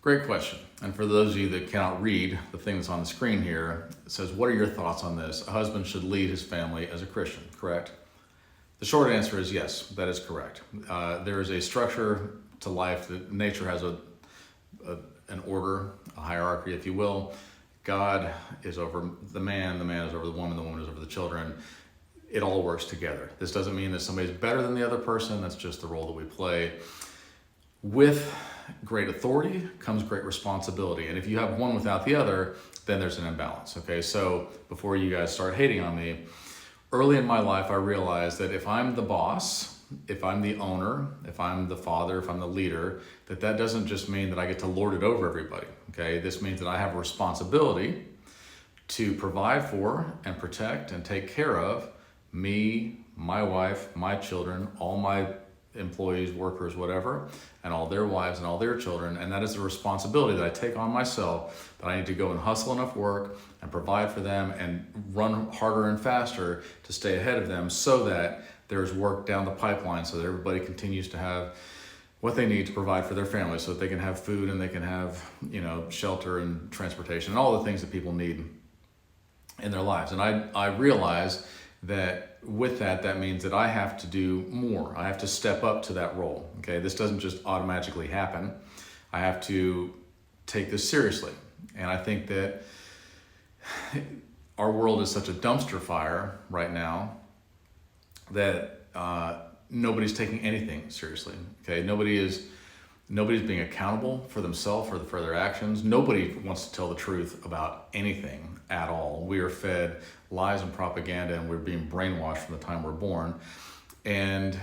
Great question. And for those of you that cannot read the thing that's on the screen here, it says, what are your thoughts on this? A husband should lead his family as a Christian, correct? The short answer is yes, that is correct. There is a structure to life that nature has an order, a hierarchy, if you will. God is over the man is over the woman is over the children. It all works together. This doesn't mean that somebody's better than the other person. That's just the role that we play. With great authority comes great responsibility. And if you have one without the other, then there's an imbalance. Okay, so before you guys start hating on me, early in my life, I realized that if I'm the boss, if I'm the owner, if I'm the father, if I'm the leader, that doesn't just mean that I get to lord it over everybody. Okay, this means that I have a responsibility to provide for and protect and take care of me, my wife, my children, all my employees, workers, whatever, and all their wives and all their children. And that is the responsibility that I take on myself, that I need to go and hustle enough work and provide for them and run harder and faster to stay ahead of them so that there's work down the pipeline so that everybody continues to have what they need to provide for their families so that they can have food and they can have, shelter and transportation and all the things that people need in their lives. And I realize that with that means that I have to do more. I have to step up to that role. Okay, this doesn't just automatically happen. I have to take this seriously. And I think that our world is such a dumpster fire right now that nobody's taking anything seriously. Okay, nobody's being accountable for themselves or for their actions. Nobody wants to tell the truth about anything at all. We are fed lies and propaganda, and we're being brainwashed from the time we're born. And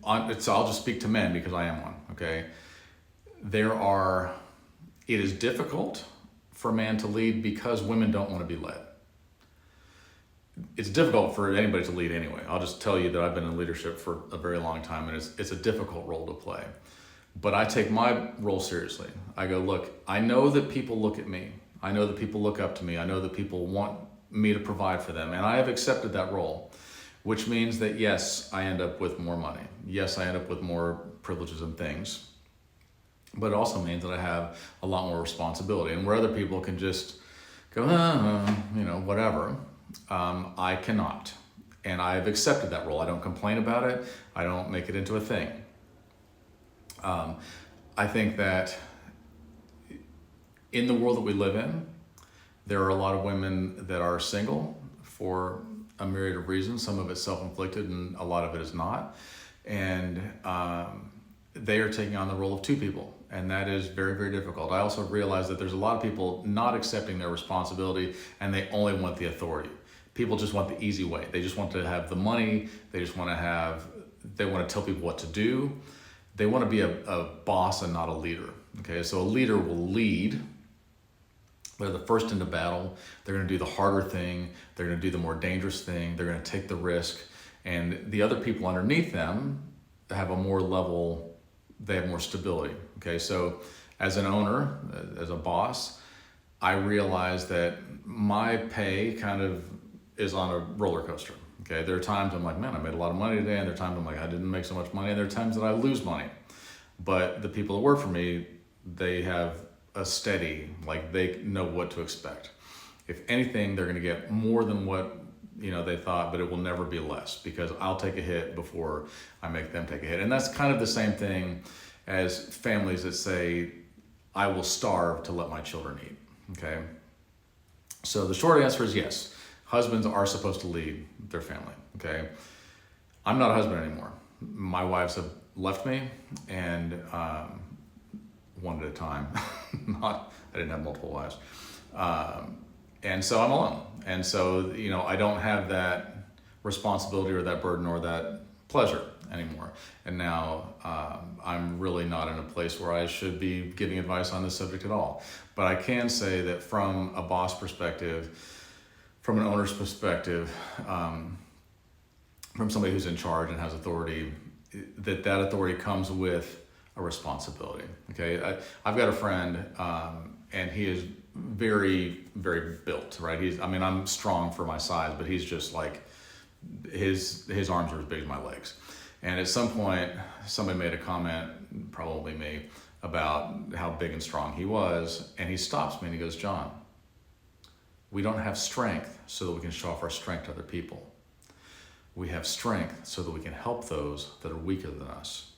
I'll just speak to men because I am one. Okay, it is difficult for a man to lead because women don't want to be led. It's difficult for anybody to lead anyway. I'll just tell you that I've been in leadership for a very long time, and it's a difficult role to play. But I take my role seriously. I go, look, I know that people look at me. I know that people look up to me. I know that people want me to provide for them. And I have accepted that role, which means that yes, I end up with more money. Yes, I end up with more privileges and things. But it also means that I have a lot more responsibility. And where other people can just go, whatever, I cannot. And I've accepted that role. I don't complain about it. I don't make it into a thing. I think that in the world that we live in, there are a lot of women that are single for a myriad of reasons. Some of it's self-inflicted and a lot of it is not. And they are taking on the role of two people. And that is very, very difficult. I also realize that there's a lot of people not accepting their responsibility and they only want the authority. People just want the easy way. They just want to have the money. They want to tell people what to do. They want to be a boss and not a leader. Okay, so a leader will lead. They're the first into battle. They're going to do the harder thing. They're going to do the more dangerous thing. They're going to take the risk. And the other people underneath them have a more level, they have more stability. Okay, so as an owner, as a boss, I realize that my pay kind of is on a roller coaster. Okay, there are times I'm like, man, I made a lot of money today, and there are times I'm like, I didn't make so much money, and there are times that I lose money. But the people that work for me, they have a steady, like they know what to expect. If anything, they're going to get more than what they thought, but it will never be less because I'll take a hit before I make them take a hit. And that's kind of the same thing as families that say, I will starve to let my children eat. Okay, so the short answer is yes. Husbands are supposed to lead their family, okay? I'm not a husband anymore. My wives have left me, and one at a time. I didn't have multiple wives. And so I'm alone. And so, I don't have that responsibility or that burden or that pleasure anymore. And now I'm really not in a place where I should be giving advice on this subject at all. But I can say that from a boss perspective, from an owner's perspective, from somebody who's in charge and has authority, that authority comes with a responsibility. Okay, I've got a friend, and he is very, very built. Right, I'm strong for my size, but he's just like his arms are as big as my legs, And at some point, somebody made a comment, probably me, about how big and strong he was. And he stops me and he goes, John, we don't have strength so that we can show off our strength to other people. We have strength so that we can help those that are weaker than us.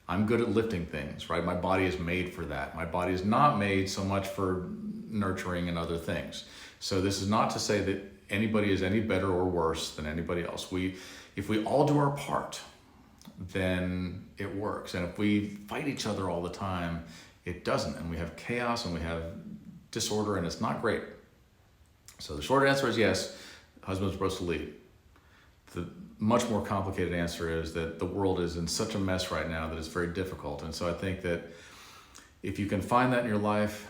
I'm good at lifting things, right? My body is made for that. My body is not made so much for nurturing and other things. So this is not to say that anybody is any better or worse than anybody else. If we all do our part, then it works. And if we fight each other all the time, it doesn't. And we have chaos and we have disorder, and it's not great. So the short answer is yes, husbands are supposed to lead. The much more complicated answer is that the world is in such a mess right now that it's very difficult. And so I think that if you can find that in your life,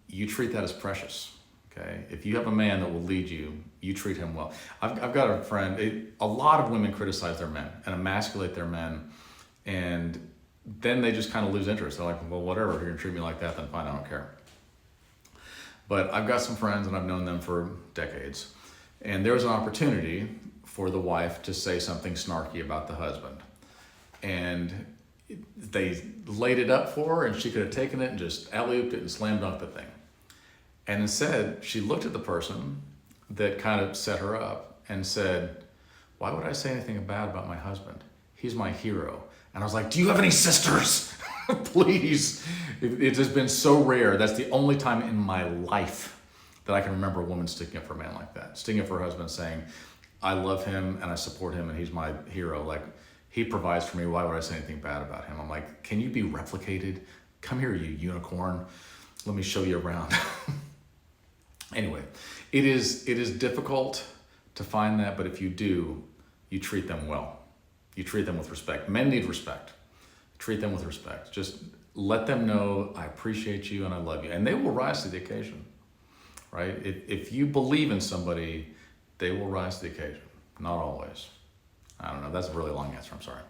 you treat that as precious. Okay? If you have a man that will lead you, you treat him well. I've got a friend, a lot of women criticize their men and emasculate their men, and then they just kind of lose interest. They're like, well, whatever, if you're gonna treat me like that, then fine, I don't care. But I've got some friends and I've known them for decades, and there was an opportunity for the wife to say something snarky about the husband. And they laid it up for her, and she could have taken it and just alley-ooped it and slam dunked the thing. And instead, she looked at the person that kind of set her up and said, why would I say anything bad about my husband? He's my hero. And I was like, do you have any sisters? Please. It has been so rare. That's the only time in my life that I can remember a woman sticking up for a man like that. Sticking up for her husband, saying, I love him and I support him and he's my hero. Like, he provides for me. Why would I say anything bad about him? I'm like, can you be replicated? Come here, you unicorn. Let me show you around. Anyway, it is difficult to find that, but if you do, you treat them well. You treat them with respect. Men need respect. Treat them with respect. Just let them know, I appreciate you and I love you. And they will rise to the occasion, right? If you believe in somebody, they will rise to the occasion. Not always. I don't know. That's a really long answer. I'm sorry.